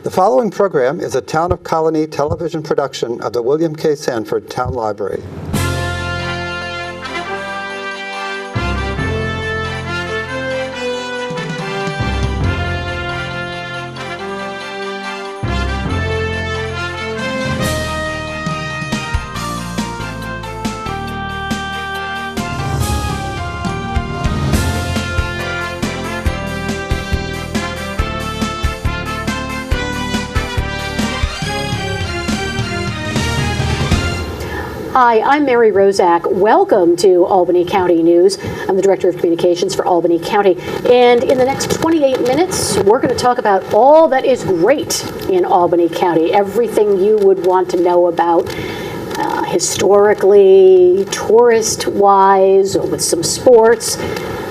The following program is a Town of Colonie television production of the William K. Sanford Town Library. Hi, I'm Mary Rozak. Welcome to Albany County News. I'm the Director of Communications for Albany County. And in the next 28 minutes, we're going to talk about all that is great in Albany County. Everything you would want to know about historically, tourist-wise, or with some sports,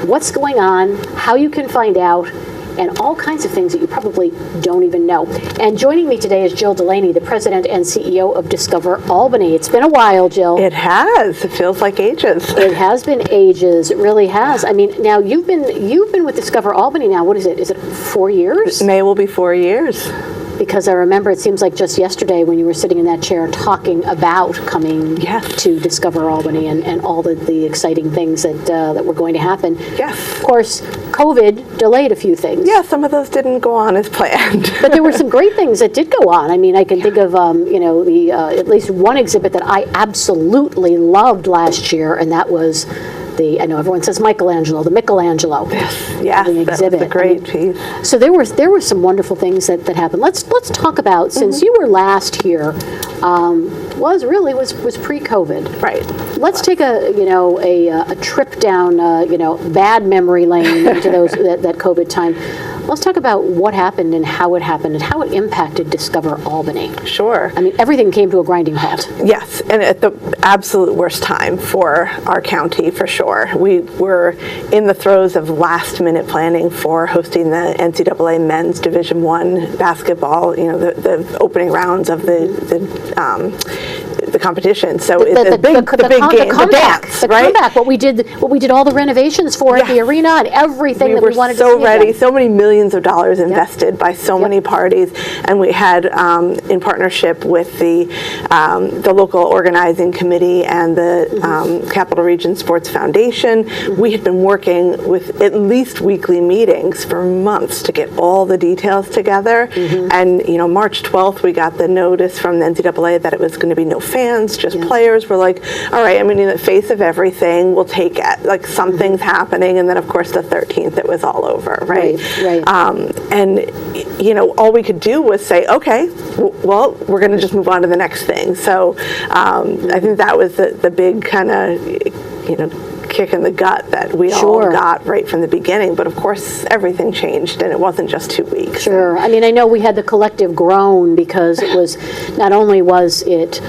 what's going on, how you can find out, and all kinds of things that you probably don't even know. And joining me today is Jill Delaney, the President and CEO of Discover Albany. It's been a while, Jill. It has. It feels like ages. It has been ages. It really has. I mean, now you've been with Discover Albany now. What is it? Is it 4 years? May will be 4 years. Because I remember it seems like just yesterday when you were sitting in that chair talking about coming to Discover Albany and all the exciting things that were going to happen. Yes. Of course, COVID delayed a few things. Yeah, some of those didn't go on as planned. But there were some great things that did go on. I mean, I can think of, the at least one exhibit that I absolutely loved last year, and that was I know everyone says Michelangelo, the Michelangelo. Yes, that was a great piece. So there were some wonderful things that happened. Let's talk about, since you were last here, was pre-COVID. Right. Let's take a trip down bad memory lane into those that COVID time. Let's talk about what happened and how it impacted Discover Albany. Sure. I mean, everything came to a grinding halt. Yes, and at the absolute worst time for our county, for sure. We were in the throes of last-minute planning for hosting the NCAA Men's Division I basketball, the opening rounds of the competition. So the big game, the dance, right? Comeback, what we did all the renovations for at the arena and everything that we wanted to see. We were so ready, so many millions of dollars invested by so many parties, and we had, in partnership with the local organizing committee and the Capital Region Sports Foundation, we had been working with at least weekly meetings for months to get all the details together. And March 12th, we got the notice from the NCAA that it was going to be no fans, just players. We're like, all right, I mean, in the face of everything, we'll take it. Like, something's happening, and then of course the 13th, it was all over, right? Right. And all we could do was say, okay, well, we're going to just move on to the next thing. So I think that was the big kind of, kick in the gut that we all got right from the beginning. But of course, everything changed, and it wasn't just 2 weeks. Sure. I mean, I know we had the collective groan because it was, not only was it,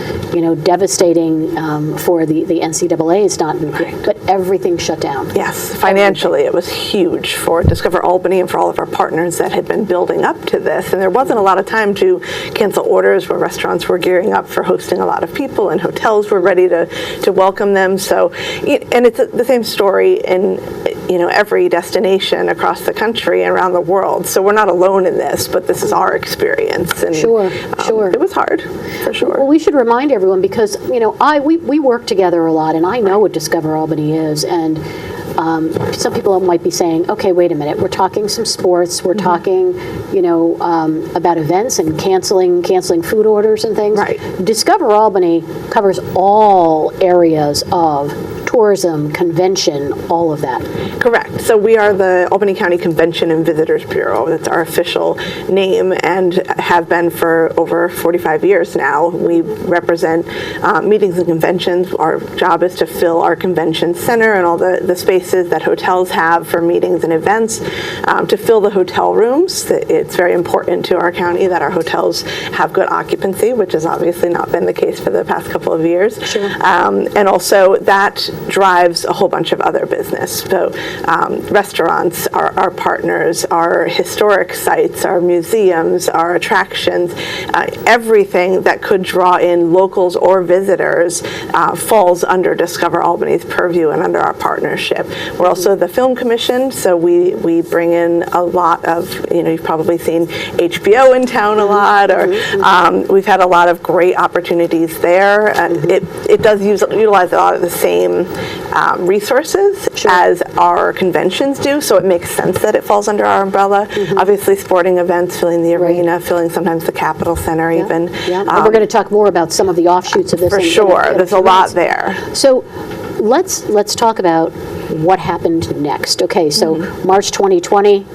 devastating for the NCAA's not moving, but everything shut down. Yes. Financially, it was huge for Discover Albany and for all of our partners that had been building up to this. And there wasn't a lot of time to cancel orders, where restaurants were gearing up for hosting a lot of people and hotels were ready to welcome them. So, and it's the same story in every destination across the country and around the world. So we're not alone in this, but this is our experience. And Sure. It was hard, for sure. Well, we should remind everyone, because we work together a lot, and I know what Discover Albany is, and some people might be saying, okay, wait a minute, we're talking some sports, we're talking, about events and canceling food orders and things. Right. Discover Albany covers all areas of tourism, convention, all of that. Correct. So we are the Albany County Convention and Visitors Bureau. That's our official name, and have been for over 45 years now. We represent meetings and conventions. Our job is to fill our convention center and all the spaces that hotels have for meetings and events, to fill the hotel rooms. It's very important to our county that our hotels have good occupancy, which has obviously not been the case for the past couple of years. Sure. And also that drives a whole bunch of other business. So restaurants, our partners, our historic sites, our museums, our attractions, everything that could draw in locals or visitors falls under Discover Albany's purview and under our partnership. We're also the Film Commission, so we bring in a lot of, you've probably seen HBO in town a lot, or we've had a lot of great opportunities there. It does utilize a lot of the same resources as our conventions do, so it makes sense that it falls under our umbrella. Obviously, sporting events, filling the arena, filling sometimes the Capitol Center even. And we're going to talk more about some of the offshoots of this. For sure, there's a lot there. So let's talk about what happened next. Okay, so March 2020,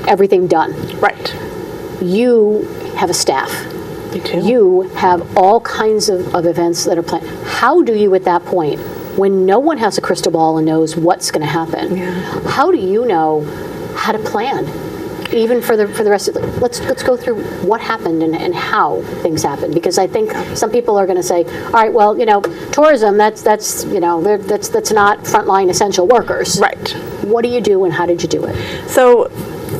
everything done. Right. You have a staff. You have all kinds of events that are planned. How do you, at that point, when no one has a crystal ball and knows what's going to happen, how do you know how to plan? Even for the rest of let's go through what happened and how things happened, because I think some people are going to say, all right, well, tourism, that's not frontline essential workers. Right. What do you do and how did you do it? So,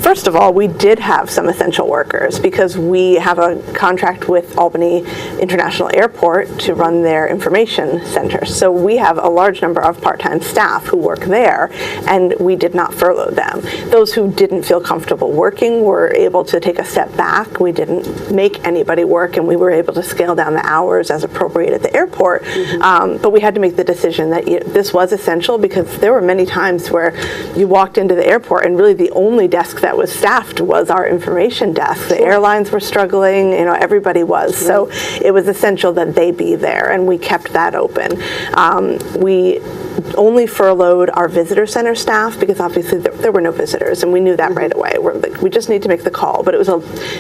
first of all, we did have some essential workers because we have a contract with Albany International Airport to run their information center. So we have a large number of part-time staff who work there, and we did not furlough them. Those who didn't feel comfortable working were able to take a step back. We didn't make anybody work, and we were able to scale down the hours as appropriate at the airport. But we had to make the decision that this was essential, because there were many times where you walked into the airport and really the only desk that was staffed was our information desk. The airlines were struggling, everybody was. So it was essential that they be there, and we kept that open. We only furloughed our visitor center staff because obviously there were no visitors, and we knew that right away. We just need to make the call, but it was a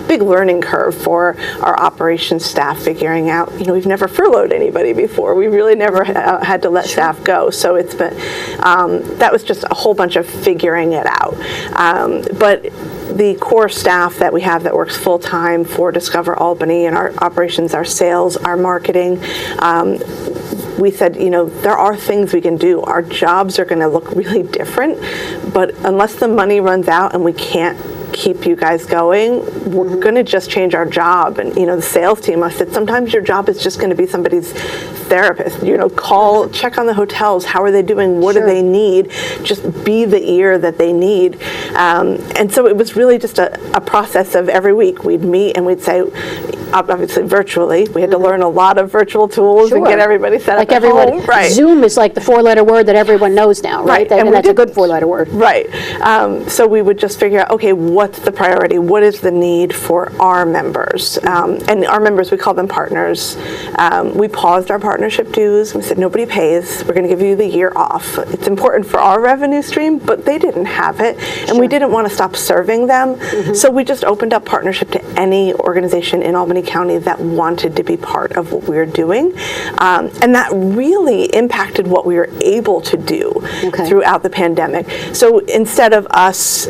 big learning curve for our operations staff figuring out, we've never furloughed anybody before. We really never had to let staff go. So it's been, that was just a whole bunch of figuring it out. But the core staff that we have that works full-time for Discover Albany and our operations, our sales, our marketing, we said, there are things we can do. Our jobs are going to look really different, but unless the money runs out and we can't keep you guys going, we're going to just change our job. And the sales team, I said, sometimes your job is just going to be somebody's therapist. Call, check on the hotels. How are they doing? What do they need? Just be the ear that they need. And so it was really just a process of every week we'd meet and we'd say, obviously virtually, we had to learn a lot of virtual tools and get everybody set up at home. Right. Zoom is like the four-letter word that everyone knows now, right? And that's a good four-letter word. Right. So we would just figure out, okay, what's the priority? What is the need for our members? And our members, we call them partners. We paused our partnership dues. We said, nobody pays. We're going to give you the year off. It's important for our revenue stream, but they didn't have it. And we didn't want to stop serving them. So we just opened up partnership to any organization in Albany County that wanted to be part of what we were doing. And that really impacted what we were able to do throughout the pandemic. So instead of us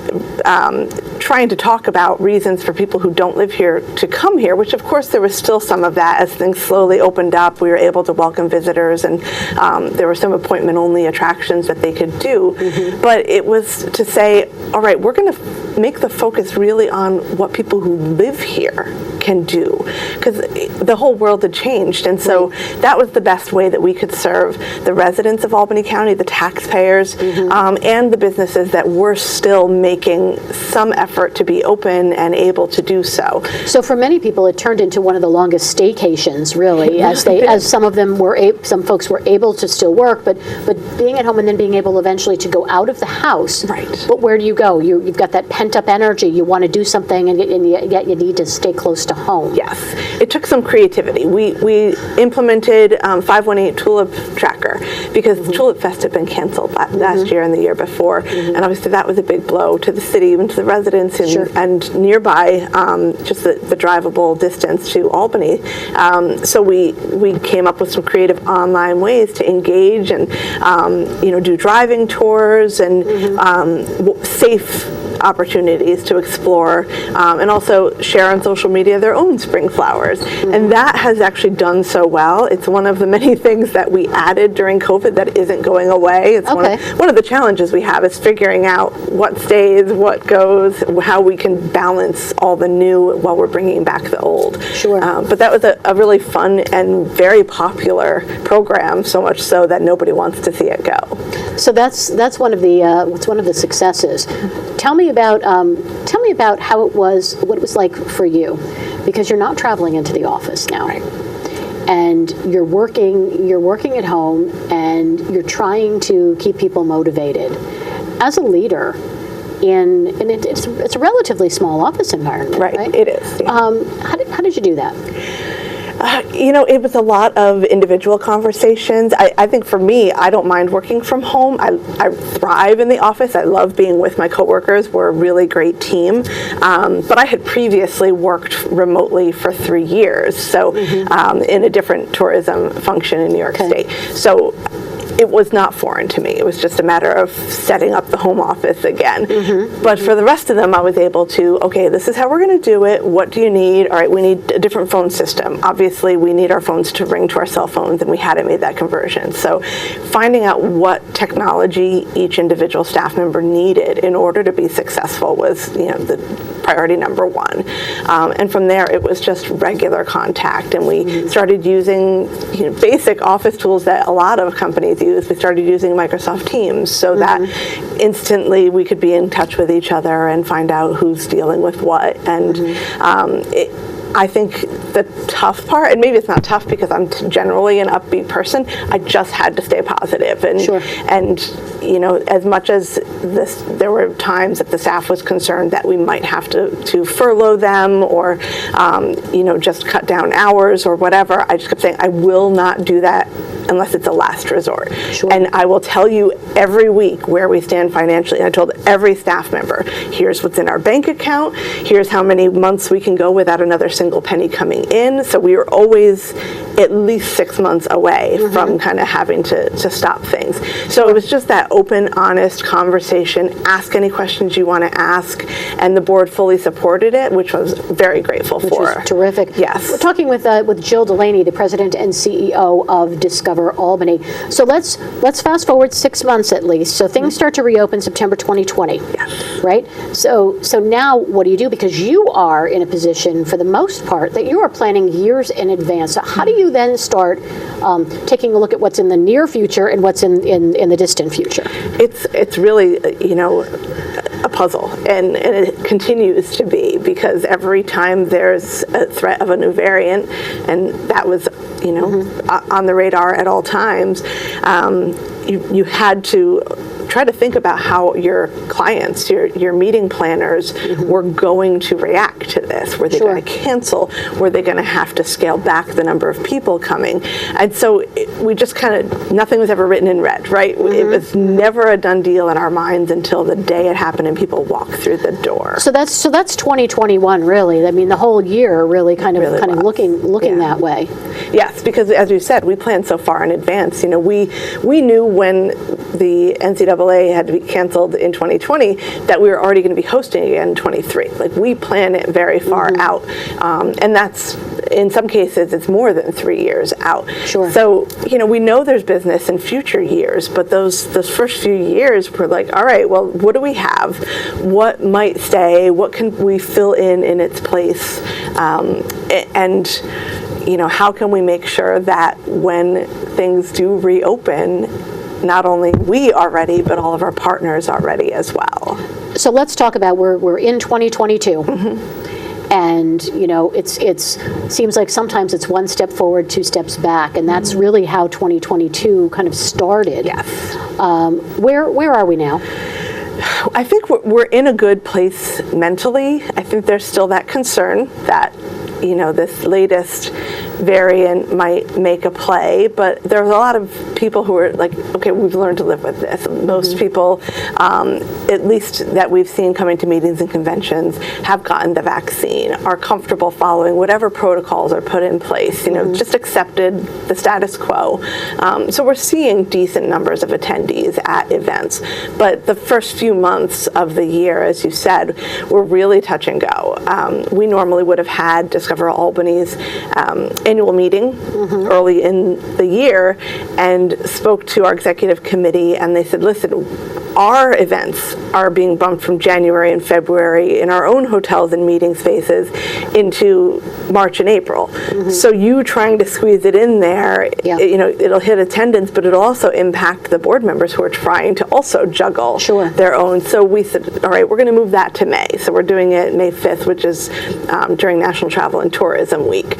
trying to talk about reasons for people who don't live here to come here, which of course there was still some of that as things slowly opened up, we were able to welcome visitors, and there were some appointment-only attractions that they could do. But it was to say, all right, we're going to make the focus really on what people who live here can do, because the whole world had changed. And so that was the best way that we could serve the residents of Albany County, the taxpayers, and the businesses that were still making some effort to be open and able to do so. So for many people, it turned into one of the longest staycations, really, as some of them were, some folks were able to still work, but being at home and then being able eventually to go out of the house. Right. But where do you go? You've got that pent-up energy. You want to do something, and yet you need to stay close to home. Yes. It took some creativity. We implemented 518 Tulip Tracker because Tulip Fest had been canceled last year and the year before. And obviously that was a big blow to the city and to the residents and nearby, just the drivable distance to Albany. So we came up with some creative online ways to engage and do driving tours and safe opportunities to explore and also share on social media their own spring flowers. And that has actually done so well. It's one of the many things that we added during COVID that isn't going away. It's one of the challenges we have is figuring out what stays, what goes, how we can balance all the new while we're bringing back the old. Sure. But that was a really fun and very popular program, so much so that nobody wants to see it go. So that's one of the successes. Tell me about how it was, what it was like for you, because you're not traveling into the office now, Right. and you're working at home, and you're trying to keep people motivated. As a leader, it's a relatively small office environment, right? It is. Yeah. How did you do that? It was a lot of individual conversations. I think for me, I don't mind working from home. I thrive in the office. I love being with my coworkers. We're a really great team. But I had previously worked remotely for 3 years, so in a different tourism function in New York State. So it was not foreign to me. It was just a matter of setting up the home office again. But for the rest of them, I was able to, okay, this is how we're going to do it. What do you need? All right, we need a different phone system. Obviously, we need our phones to ring to our cell phones, and we hadn't made that conversion. So finding out what technology each individual staff member needed in order to be successful was, the priority number one. And from there, it was just regular contact, and we started using basic office tools that a lot of companies use. We started using Microsoft Teams so that instantly we could be in touch with each other and find out who's dealing with what. And I think the tough part, and maybe it's not tough because I'm generally an upbeat person, I just had to stay positive. And, and as much as there were times that the staff was concerned that we might have to furlough them or, just cut down hours or whatever, I just kept saying, I will not do that unless it's a last resort. And I will tell you every week where we stand financially. And I told every staff member, here's what's in our bank account, here's how many months we can go without another single penny coming in. So we were always at least 6 months away from kind of having to stop things. So it was just that open, honest conversation, ask any questions you want to ask, and the board fully supported it, which I was very grateful for. Which was terrific. Yes. We're talking with Jill Delaney, the president and CEO of Discover Albany. So let's fast forward 6 months at least. So things start to reopen September 2020. Yes. Right? So now what do you do? Because you are in a position, for the most part, that you are planning years in advance. So how do you then start taking a look at what's in the near future and what's in the distant future? It's really, a puzzle, and it continues to be, because every time there's a threat of a new variant, and that was, on the radar at all times, you had to try to think about how your clients, your meeting planners were going to react to this. Were they going to cancel? Were they going to have to scale back the number of people coming? And so we just kind of, nothing was ever written in red, right? It was never a done deal in our minds until the day it happened and people walked through the door. So that's 2021, really. I mean, the whole year really kind of looking that way. Yes, because as you said, we planned so far in advance. We knew when the NCAA had to be canceled in 2020 that we were already going to be hosting again in 23. Like, we plan it very far out, and that's, in some cases, it's more than 3 years out. So we know there's business in future years, but those first few years we're like, all right, well, what do we have? What might stay? What can we fill in its place? And how can we make sure that when things do reopen, not only we are ready, but all of our partners are ready as well. So let's talk about, we're in 2022. And it seems like sometimes it's one step forward, 2 steps back, and that's really how 2022 kind of started. Yes. Where are we now? I think we're in a good place mentally. I think there's still that concern that this latest variant might make a play, but there's a lot of people who are like, okay, we've learned to live with this. Most people, at least that we've seen coming to meetings and conventions, have gotten the vaccine, are comfortable following whatever protocols are put in place, just accepted the status quo. So we're seeing decent numbers of attendees at events. But the first few months of the year, as you said, were really touch and go. We normally would have had Discover Albany's annual meeting early in the year and spoke to our executive committee, and they said, listen, our events are being bumped from January and February in our own hotels and meeting spaces into March and April. So you trying to squeeze it in there, it'll hit attendance, but it'll also impact the board members who are trying to also juggle their own. So we said, all right, we're going to move that to May. So we're doing it May 5th, which is during National Travel and Tourism Week.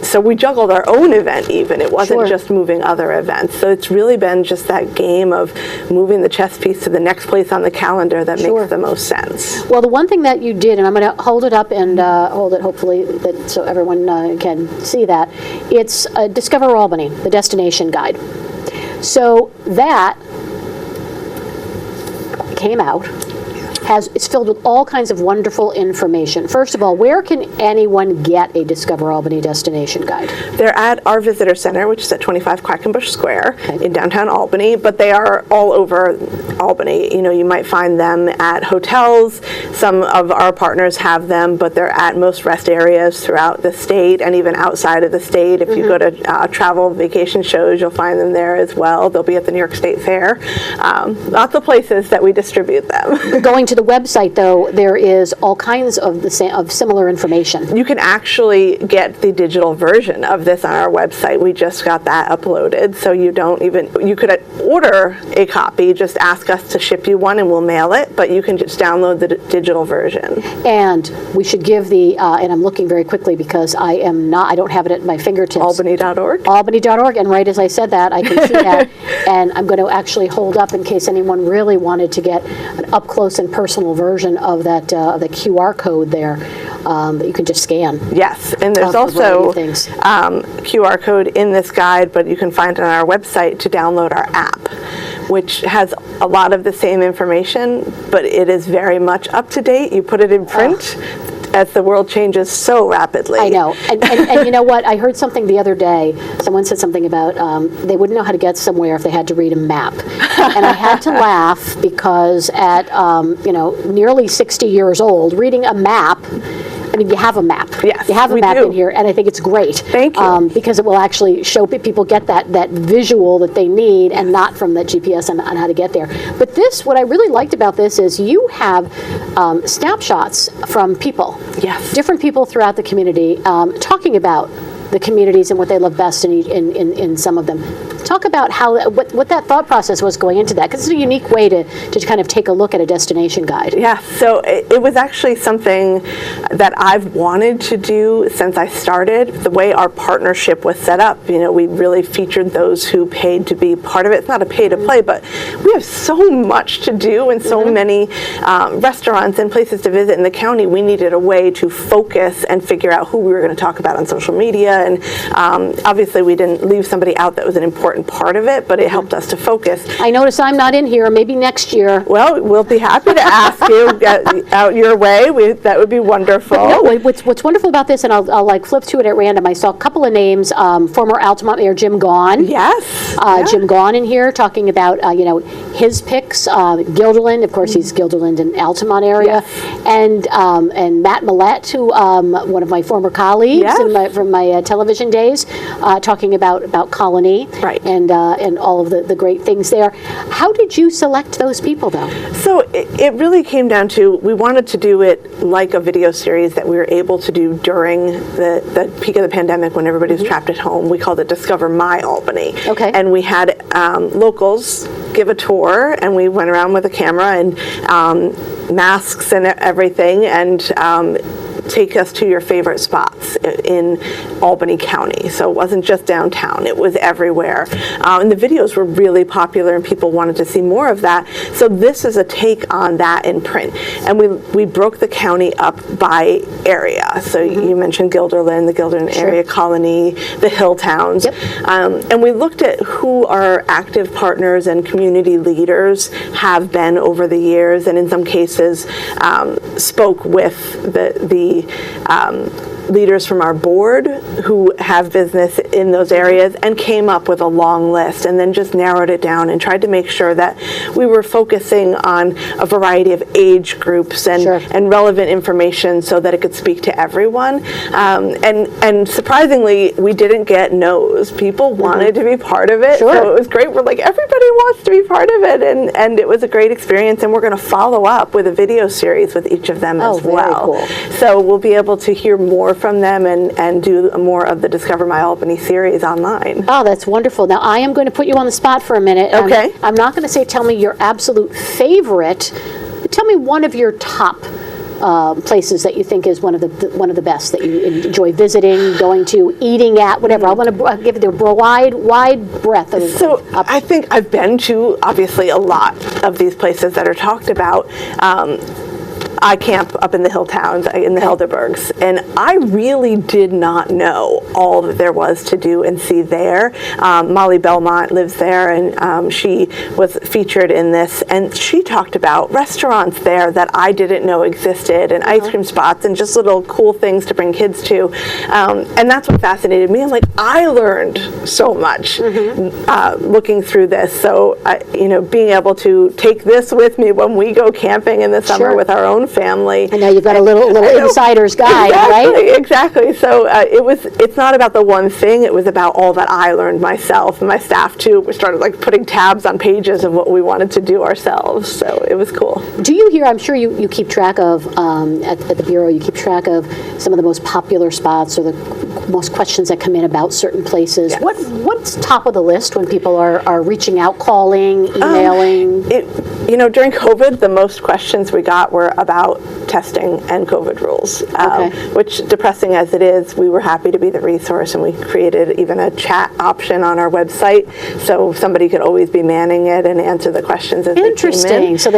So we juggled our own event even. It wasn't just moving other events. So it's really been just that game of moving the chess piece to the next place on the calendar that makes the most sense. Well, the one thing that you did, and I'm going to hold it up and hold it hopefully so everyone can see that, it's Discover Albany, the destination guide. So that came out. It's filled with all kinds of wonderful information. First of all, where can anyone get a Discover Albany destination guide? They're at our visitor center, which is at 25 Quackenbush Square in downtown Albany, but they are all over Albany. You might find them at hotels. Some of our partners have them, but they're at most rest areas throughout the state and even outside of the state. If you go to travel vacation shows, you'll find them there as well. They'll be at the New York State Fair. Lots of places that we distribute them. Going to the website, though, there is all kinds of similar information. You can actually get the digital version of this on our website. We just got that uploaded, so you could order a copy, just ask us to ship you one and we'll mail it, but you can just download the digital version. And we should give and I'm looking very quickly because I don't have it at my fingertips. Albany.org? Albany.org, and right as I said that, I can see that, and I'm going to actually hold up in case anyone really wanted to get an up-close and personal version of that the QR code there that you can just scan. Yes, and there's also QR code in this guide, but you can find it on our website to download our app, which has a lot of the same information, but it is very much up to date. You put it in print. As the world changes so rapidly. I know. And you know what? I heard something the other day. Someone said something about they wouldn't know how to get somewhere if they had to read a map. And I had to laugh because at, nearly 60 years old, reading a map, I mean, you have a map. Yes, you have a map in here, and I think it's great. Thank you. Because it will actually show people get that visual that they need, and not from the GPS on how to get there. But what I really liked about this is you have snapshots from people. Yes. Different people throughout the community talking about the communities and what they love best in some of them. Talk about what that thought process was going into that, because it's a unique way to kind of take a look at a destination guide. Yeah, so it was actually something that I've wanted to do since I started. The way our partnership was set up, we really featured those who paid to be part of it. It's not a pay to play, but we have so much to do and so many restaurants and places to visit in the county. We needed a way to focus and figure out who we were going to talk about on social media. And obviously we didn't leave somebody out that was an important part of it, but it helped us to focus. I notice I'm not in here. Maybe next year. Well, we'll be happy to ask you out your way. That would be wonderful. But no, what's wonderful about this, and I'll like flip to it at random. I saw a couple of names. Former Altamont Mayor Jim Gahn. Yes. Jim Gahn in here talking about his picks. Guilderland, of course, he's Guilderland and Altamont area, and Matt Millett, who one of my former colleagues from my television days, talking about Colonie, and all of the great things there. How did you select those people, though? So it really came down to, we wanted to do it like a video series that we were able to do during the peak of the pandemic when everybody was trapped at home. We called it Discover My Albany. Okay. And we had locals give a tour, and we went around with a camera and masks and everything, and take us to your favorite spots in Albany County. So it wasn't just downtown, it was everywhere. And the videos were really popular and people wanted to see more of that. So this is a take on that in print. And we broke the county up by area. So you mentioned Guilderland, the Guilderland area, Colonie, the hill towns. Yep. And we looked at who our active partners and community leaders have been over the years, and in some cases spoke with the leaders from our board who have business in those areas, and came up with a long list, and then just narrowed it down and tried to make sure that we were focusing on a variety of age groups and relevant information so that it could speak to everyone. And surprisingly, we didn't get no's. People wanted to be part of it, so it was great. We're like, everybody wants to be part of it, and it was a great experience, and we're going to follow up with a video series with each of them as well. Cool. So we'll be able to hear more from them and do more of the Discover My Albany series online. Oh, that's wonderful. Now, I am going to put you on the spot for a minute. Okay. I'm not going to say tell me your absolute favorite. Tell me one of your top places that you think is one of the best that you enjoy visiting, going to, eating at, whatever. I want to give it a wide breadth of. So I think I've been to obviously a lot of these places that are talked about. I camp up in the hill towns, in the Helderbergs, and I really did not know all that there was to do and see there. Molly Belmont lives there, and she was featured in this, and she talked about restaurants there that I didn't know existed, and ice cream spots, and just little cool things to bring kids to. And that's what fascinated me. I'm like, I learned so much looking through this. So, being able to take this with me when we go camping in the summer with our own family. I know you've got a little insider's guide, right? Exactly. So it's not about the one thing. It was about all that I learned myself, and my staff too. We started putting tabs on pages of what we wanted to do ourselves. So it was cool. Do you hear? I'm sure you keep track of at the Bureau. You keep track of some of the most popular spots or the most questions that come in about certain places. Yes. What's top of the list when people are reaching out, calling, emailing? During COVID, the most questions we got were about testing and COVID rules, which, depressing as it is, we were happy to be the resource, and we created even a chat option on our website, so somebody could always be manning it and answer the questions as they came in. Interesting. So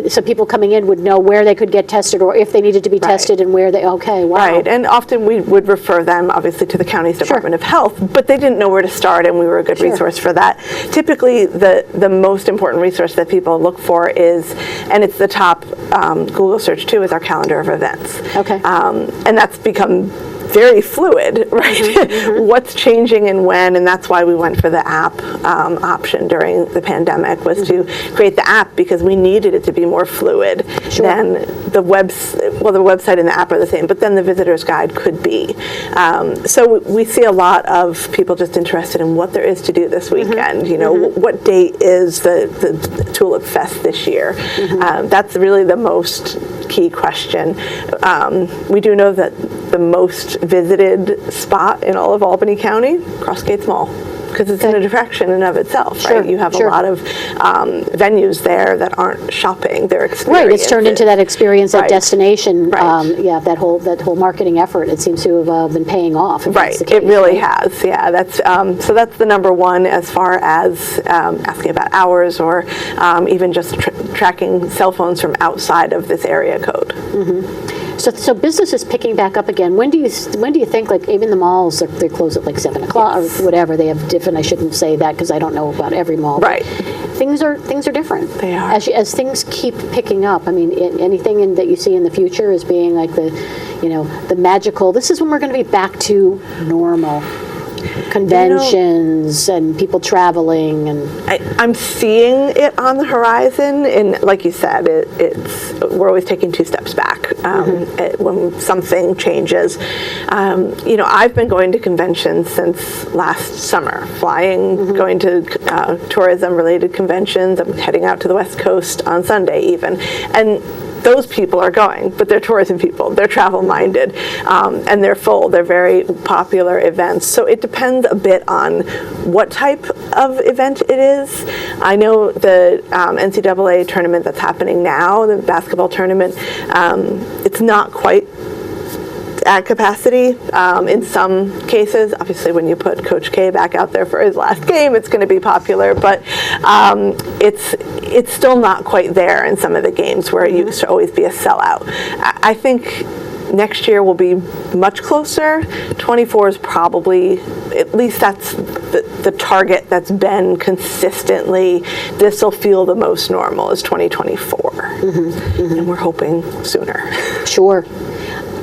so people coming in would know where they could get tested, or if they needed to be tested, and where they. Okay, wow. Right, and often we would refer them, obviously, to the county's Department of Health, but they didn't know where to start, and we were a good resource for that. Typically, the most important resource that people look for is, and it's the top Google search too, is our calendar of events. Okay. And that's become very fluid, right? What's changing and when, and that's why we went for the app option during the pandemic, was to create the app because we needed it to be more fluid than the website and the app are the same, but then the visitor's guide could be. So we see a lot of people just interested in what there is to do this weekend. What date is the Tulip Fest this year? That's really the most key question. We do know that the most visited spot in all of Albany County, Crossgates Mall, because it's an attraction in and of itself, right? You have a lot of venues there that aren't shopping; they're experiences. Right, it's turned into that experience, that destination. That whole marketing effort. It seems to have been paying off. Right, it really has. Yeah, that's so that's the number one as far as asking about hours or even just tracking cell phones from outside of this area code. So business is picking back up again. When do you think, even the malls, they close at 7 o'clock or whatever? They have different. I shouldn't say that because I don't know about every mall. Right. Things are different. They are. As things keep picking up. I mean, anything that you see in the future as being the magical. This is when we're going to be back to normal. Conventions and people traveling, and I'm seeing it on the horizon. And like you said, we're always taking 2 steps back when something changes. I've been going to conventions since last summer, flying, going to tourism-related conventions. I'm heading out to the West Coast on Sunday even, and those people are going, but they're tourism people. They're travel-minded, and they're full. They're very popular events. So it depends a bit on what type of event it is. I know the NCAA tournament that's happening now, the basketball tournament, it's not quite at capacity in some cases. Obviously, when you put Coach K back out there for his last game, it's going to be popular, but it's still not quite there in some of the games where it used to always be a sellout. I think next year will be much closer. 24 is probably, at least that's the target that's been consistently, this will feel the most normal, is 2024. And we're hoping sooner. Sure.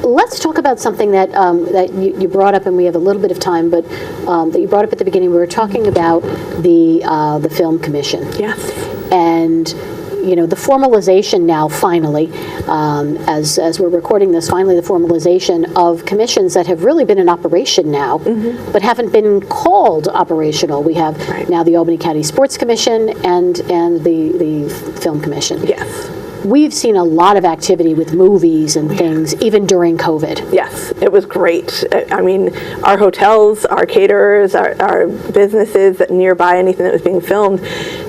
Let's talk about something that that you brought up, and we have a little bit of time, but that you brought up at the beginning. We were talking about the Film Commission. Yes. And the formalization now, finally, as we're recording this, finally the formalization of commissions that have really been in operation now, but haven't been called operational. We have now the Albany County Sports Commission and the Film Commission. Yes. We've seen a lot of activity with movies and things, even during COVID. Yes, it was great. I mean, our hotels, our caterers, our businesses nearby, anything that was being filmed,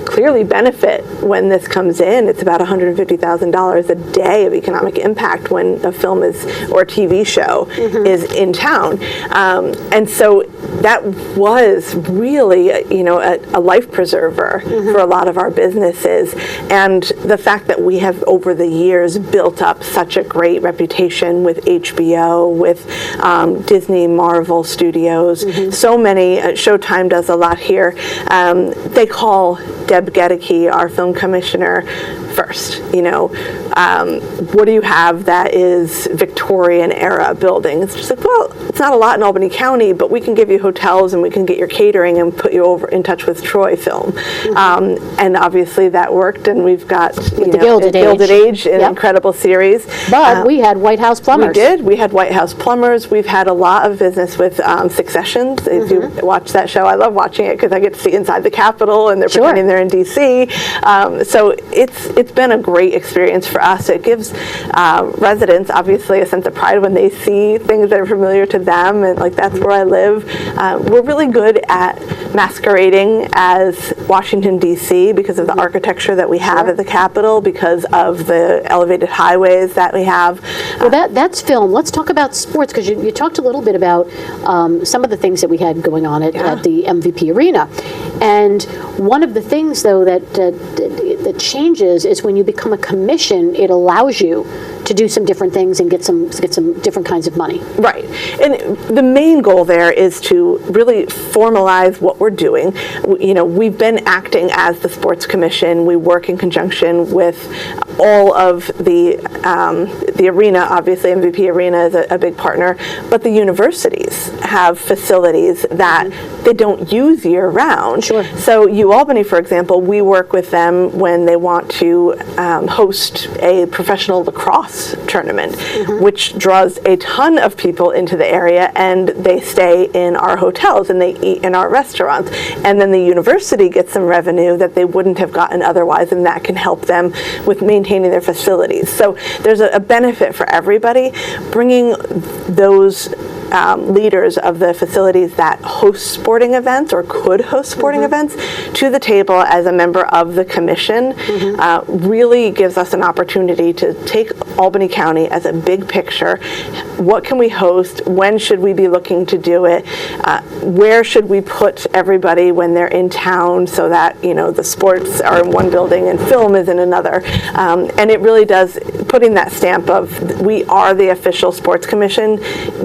clearly benefit when this comes in. It's about $150,000 a day of economic impact when a film is, or a TV show is in town. And so that was really, a life preserver for a lot of our businesses. And the fact that we have over the years built up such a great reputation with HBO, with Disney, Marvel Studios, so many, Showtime does a lot here. They call Deb Gedeke, our film commissioner, first. What do you have that is Victorian era building? It's just like, well, it's not a lot in Albany County, but we can give you hotels and we can get your catering and put you over in touch with Troy Film. And obviously that worked, and we've got the Gilded Age, an incredible series. But we had White House Plumbers. We did. We had White House Plumbers. We've had a lot of business with Successions. If you watch that show, I love watching it because I get to see inside the Capitol and they're pretending they're in D.C. So it's been a great experience for us. It gives residents, obviously, a sense of pride when they see things that are familiar to them, and like, that's where I live. We're really good at masquerading as Washington, D.C. because of the architecture that we have at the Capitol, because of the elevated highways that we have. Well, that's film. Let's talk about sports, because you talked a little bit about some of the things that we had going on at the MVP Arena. And one of the things, though, that changes is when you become a commission, it allows you to do some different things and get some different kinds of money. Right. And the main goal there is to really formalize what we're doing. We've been acting as the Sports Commission. We work in conjunction with all of the arena. Obviously, MVP Arena is a big partner, but the universities have facilities that they don't use year-round. Sure. So UAlbany, for example, we work with them when they want to host a professional lacrosse tournament, which draws a ton of people into the area, and they stay in our hotels and they eat in our restaurants. And then the university gets some revenue that they wouldn't have gotten otherwise, and that can help them with maintaining their facilities. So there's a benefit for everybody. Bringing those leaders of the facilities that host sporting events or could host sporting events to the table as a member of the commission really gives us an opportunity to take Albany County as a big picture. What can we host? When should we be looking to do it? Where should we put everybody when they're in town so that the sports are in one building and film is in another? And it really does, putting that stamp of we are the official sports commission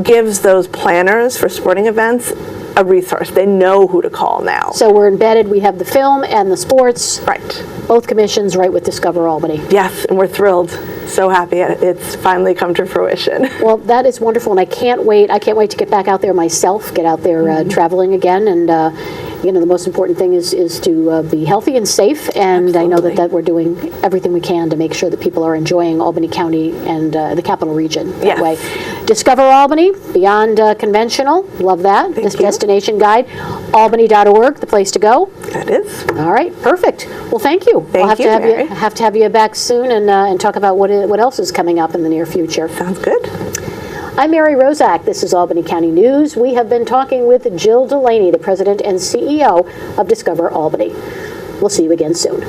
gives those planners for sporting events a resource. They know who to call now. So we're embedded. We have the film and the sports. Right. Both commissions right with Discover Albany. Yes, and we're thrilled. So happy it's finally come to fruition. Well, that is wonderful, and I can't wait to get back out there myself, get out there traveling again, and the most important thing is to be healthy and safe, and absolutely. I know that we're doing everything we can to make sure that people are enjoying Albany County and the Capital Region that way. Discover Albany, Beyond Conventional, love that. This destination guide, albany.org, the place to go. That is. All right, perfect. Well, thank you. Thank you, Mary. Have to have you back soon and talk about what else is coming up in the near future. Sounds good. I'm Mary Rozak. This is Albany County News. We have been talking with Jill Delaney, the President and CEO of Discover Albany. We'll see you again soon.